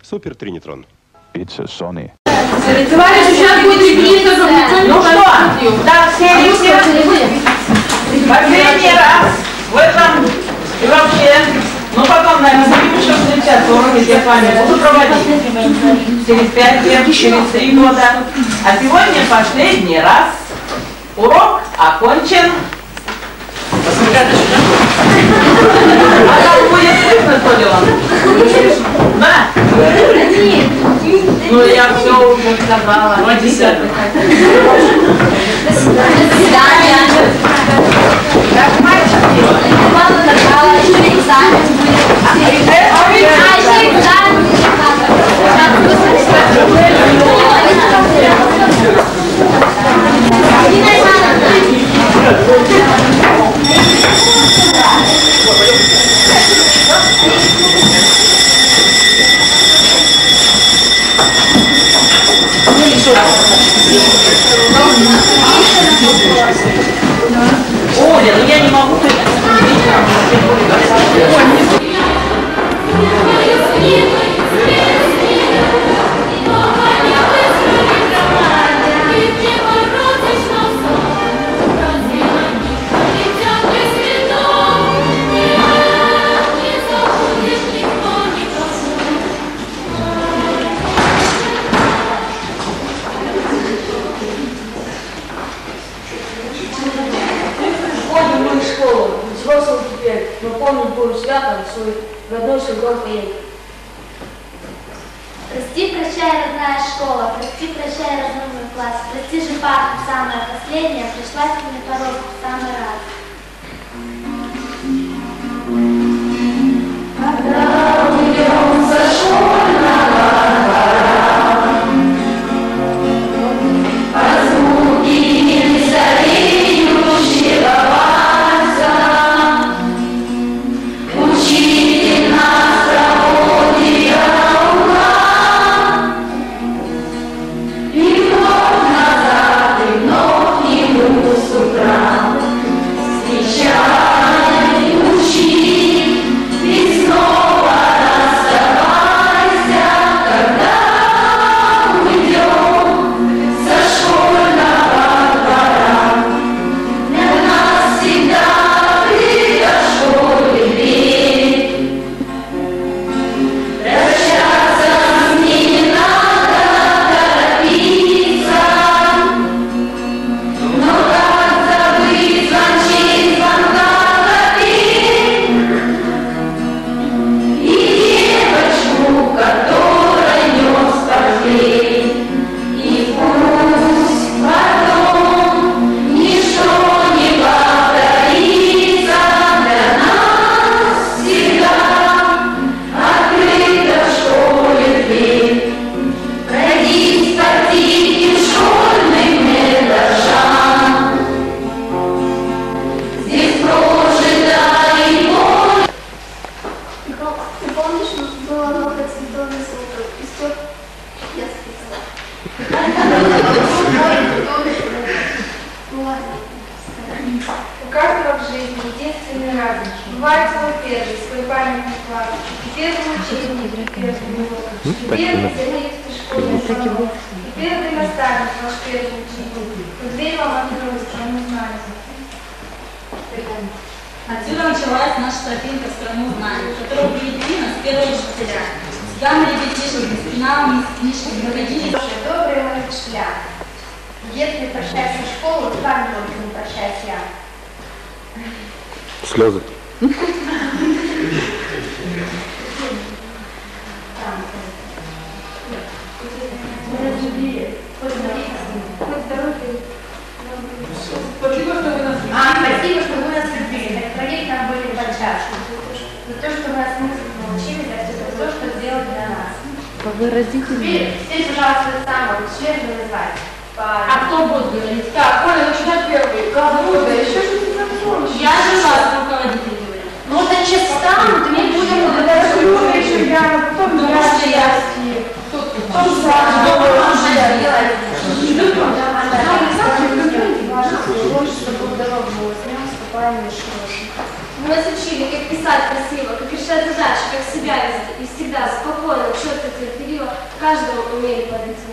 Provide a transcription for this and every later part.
Супер Тринитрон. It's a Sony. Товарищ, сейчас будет репетиция, чтобы никто не пропустил. Так, все. Последний раз в этом и вообще, ну потом, наверное, будем еще встречаться, уроки я с вами буду проводить через 5 лет, через 3 года. А сегодня последний раз. Урок окончен. А там будет слышно, что ли он? Да? Ну я все уже сказала. До свидания. Так, мальчики. Мама набрала, еще экзамен будет. Еще экзамен будет. Оля, ну я не могу. Взрослый теперь, но помнить буду свято свой родной Сергей поедет. Прости, прощай, родная школа, прости, прощай, родной мой класс, прости же, папа, самая последняя, пришлась ко мне порог в самый раз. Когда уйдем со школьного двора, по звуки не зареющего вальса, учитель нас проводит до угла, и вновь назад, и вновь к нему с утра. Встречай, учи, и снова расставайся, когда уйдем со школьного двора. Для нас всегда ты до школы дверь. Прощаться с ней не надо торопиться, но как забыть звончить звонка дверь и девочку, которой нес портфель. И пусть потом ничто не повторится, для нас всегда открыта в школе дверь. Пройдись по тихим школьным этажам, здесь прожита и боль. Ты помнишь, нужно было много цветов и звуков? И все, я списала. Ну ладно. У каждого в жизни единственный разум. Бывает свой первый, свой памятный класс. И первый ученик, и первый урок, и первый занятие школьной школы, и первый наставник, ваш первый ученик. Но дверь вам открылась, страну знаете. Отсюда началась наша тропинка в страну знаний, которую привели нас первые учителя. Всегда мы ребятишек, с пеналами, с книжками выходили. Добрые мои учителя, если прощаюсь в школу, то как только не прощаюсь я. Слезы. Мы разлюбили. Хоть здоровья. Спасибо, что вы нас Спасибо, что вы нас любили. Так проверить нам были подчашки. За то, что вы нас музыку научили, за все то, что сделали для нас. Теперь, пожалуйста, самого честно назвать. А кто будет говорить? Так, Оля, начинай первый. Кого? Да еще что-то закончишь. Я же вас руководитель говорю. Ну, это честно, мы будем благодарить еще я, потом я. Мы вас учили, как писать красиво, как решать задачи, как себя вести, и всегда спокойно, четко, каждого умели подойти.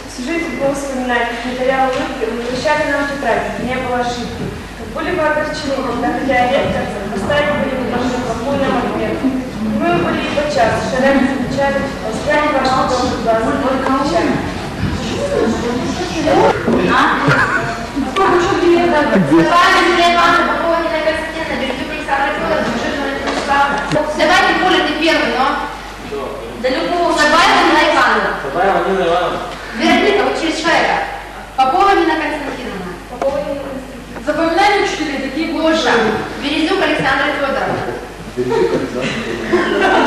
Всю жизнь будем вспоминать, как материал улыбки, возвращали нам тетради, не было ошибки. Как были бы огорчены, когда, хотя редко, поставили были бы наши спокойным отметку. Мы были и подчас, шарами замечали, взгляни ваши добрые глаза, только молчали. Давайте, Коля, ты первый, но... Да любого. Сабаева Нина Ивановна. Сабаева Нина Ивановна. Вероника, вот через человека. Попова Нина Константиновна. Попова Нина Константиновна. Запоминали учителей такие больше. Березюк Александра Федоровна. Березюк Александра Федоровна.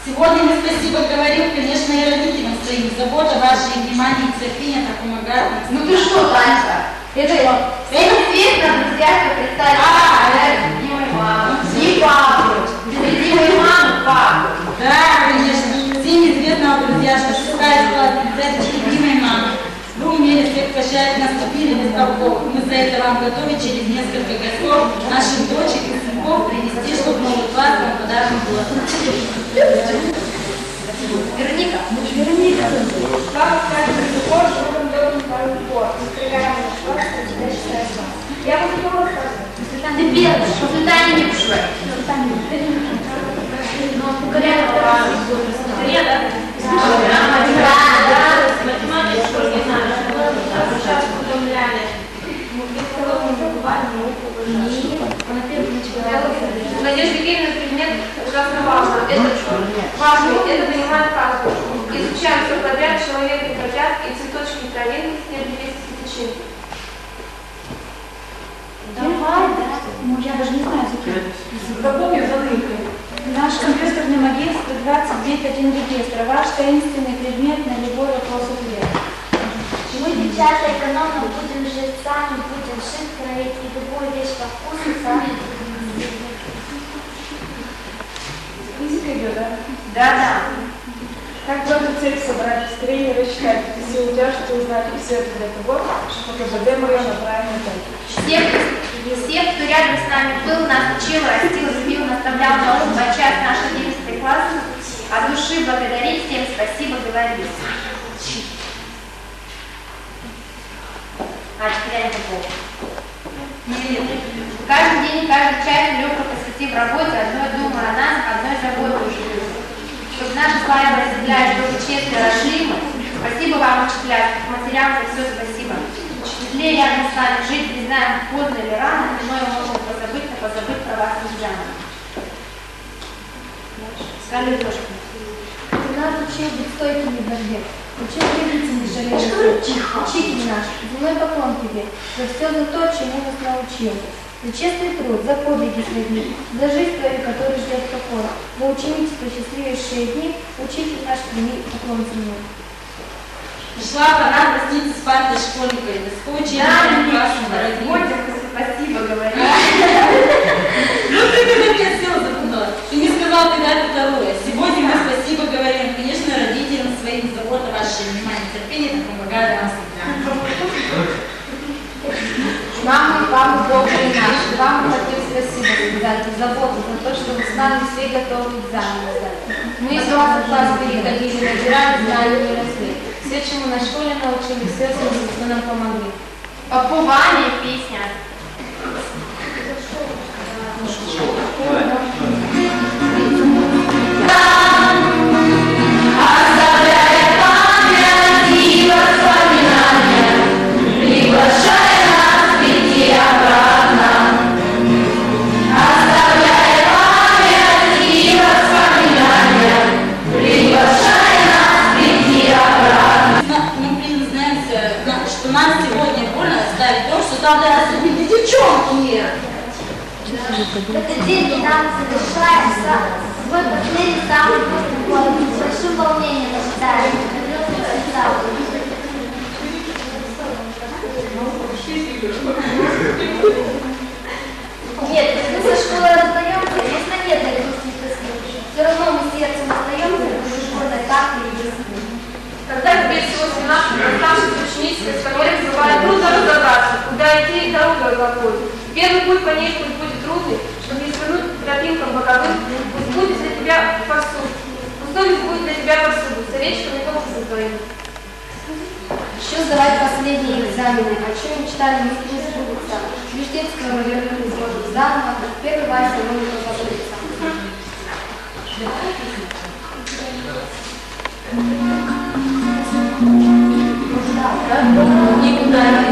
Сегодня мы спасибо говорим, конечно, и родителям своим. Забота, ваше внимание и терпение так помогают. Ну ты что, Танька? Это свет нам друзья представить. Любимой мамы. И папу. Любимой мамы, папу. Да, конечно. Всем известно, друзья, что шестая школа любимой мамы. Вы умели всех прощать, наступили без толков. Мы за это вам готовы через несколько годов наших дочек и сынков принести, чтобы новый класс вам подарок был. Вероника. Вероника. Как сказать, разговор, живым добрым пару пор. Открываем наш класс, тебя считается. Я бы хотела рассказать. Ты первый, что ты Таня не пошла. Ну, покоряю второй. Надежда Евгеньевна, предмет ужасно важно. Это важно, это понимает каждый. Изучаем все подряд, человек и подряд, и цветочки, и травинки, стебли, листья, тычинки. Давай, да. Ну, я даже не знаю, Запомню за нынкой. Наш компьютерный магистр 29.1 регистр. Ваш таинственный предмет на любой вопрос-ответ. Мы, девчата, экономно будем жить сами, будем шить, кроить и любую вещь по вкусу сами будем сделать. Физика идет, да? Да. Как можно цель собрать, быстрее рассчитать, силу тяжести узнать, и все это для того, чтобы КБД мы на правильный путь. Всех, кто рядом с нами был, нас учил расти в работе, одной думая о нас, одной заботой живем. Чтобы наши славы разделяли, чтобы честно росли мы. Спасибо вам, учителя, матерям за все спасибо. Учителей рядом с нами жить, не знаем, поздно или рано, но мы можем позабыть, но позабыть про вас нельзя. Скажи, Лешка. Ты нас учил быть стойкими в борьбе. Учил двигаться, не жалея. Учитель наш, земной поклон тебе за все за то, чему нас научил. За честный труд, за подвиги среди, за жизнь твою, которая ждет покора, за ученичество счастливейшие дни, учитель наш, прими поклон земной. Пришла пора проститься с партой школьникой, доской учением классом дорогим. Спасибо, говори. Ну ты как я села запутала. Ты не сказал когда-то второе. Сегодня мы спасибо говорим, конечно, родителям своим за заботу, ваше внимание, терпение, так помогает нам всегда. Мама, папа, добрые наши, вам хотим спасибо сказать за заботу, за то, что вы с нами все готовы к экзамену сдать. Мы из класса в класс переходили, набирали, знали и росли. Все, чему на школе научились, все, вы нам помогли. Попувание, песня. Оставляя память и воспоминания, приглашая нас прийти обратно. Оставляя память и воспоминания, приглашая нас прийти обратно. Мы признаемся, что нам сегодня больно оставить то, что там для нас любили девчонки. В этот день мы нам завершаем свой последний самый вкусный год. С большим волнением ожидаем. Нет, мы со школы расстаемся, конечно, нет этой грустной тоски. Все равно мы сердцем остаемся, потому что школа так и есть. Когда тебе всего 17, оставшись ученицей, с которой бывает трудно разобраться, куда идти и дорога какой. Первый путь по ней путь будет трудный, чтобы не свернуть тропинкам боковым, пусть будет для тебя повсюду. Пусть будет для тебя повсюду, совет, что не только за твоим. Еще сдавать последние экзамены, о чем мечтали, мы не сбудутся. Лишь детского мы вернулись заново, первый Вася мы не позабудется. Никуда не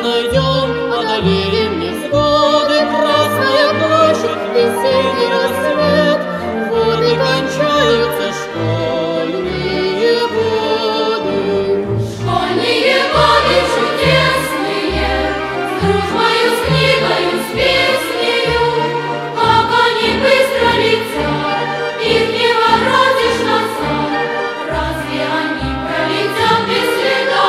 найдем, одолеем невзгоды, Красная площадь, весенний рассвет, вот и кончаются школьные годы. Школьные годы чудесные, с дружбою, с книгою, с песнею, как они быстро летят, их не воротишь назад, разве они пролетят без следа?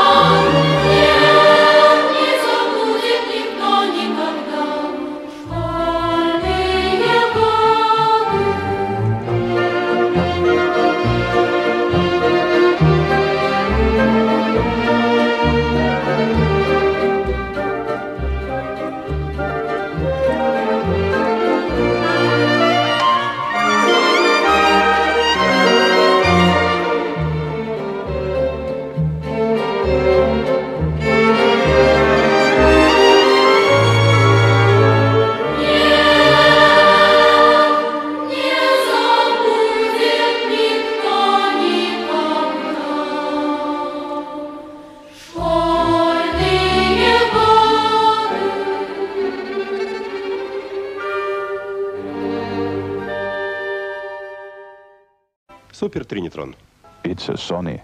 Супер Тринитрон. It's a Sony.